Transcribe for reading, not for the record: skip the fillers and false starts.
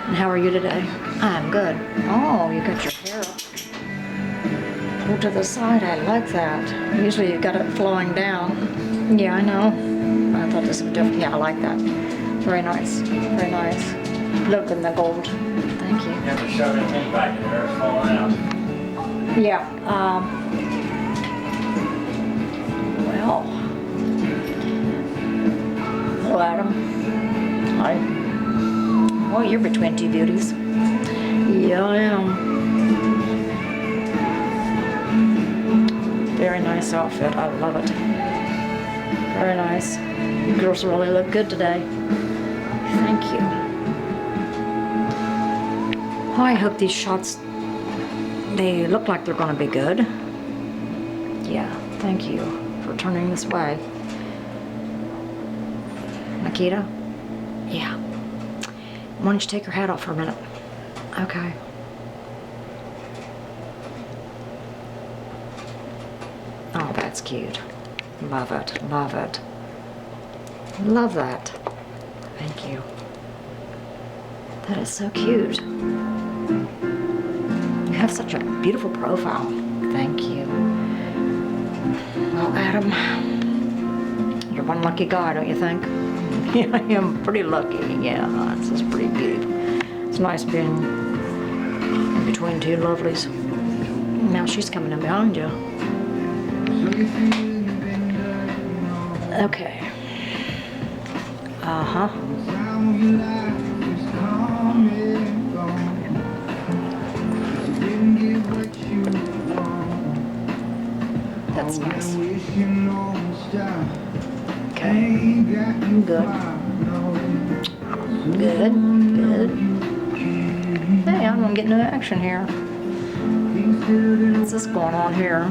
And how are you today? I'm good. Oh, you got your hair up. Pull to the side, I like that. Usually you got it flowing down. Yeah, I know. I thought this was different. Yeah, I like that. Very nice. Very nice. Look in the gold. Thank you. Never showed anything back in there, it's falling out. Yeah, well. Hello, Adam. Hi. Well, you're between two beauties. Yeah, I am. Very nice outfit. I love it. Very nice. You girls really look good today. Thank you. Oh, I hope these shots, they look like they're going to be good. Yeah, thank you for turning this way. Nikita? Yeah. Why don't you take your hat off for a minute? Okay. Oh, that's cute. Love it, love it. Love that. Thank you. That is so cute. You have such a beautiful profile. Thank you. Well, Adam, you're one lucky guy, don't you think? Yeah, I am pretty lucky. Yeah, this is pretty beautiful. It's nice being in between two lovelies. Now she's coming in behind you. Okay. Uh-huh. That's nice. Okay. Good. Good. Good. Hey, I'm gonna get into action here. What's this going on here?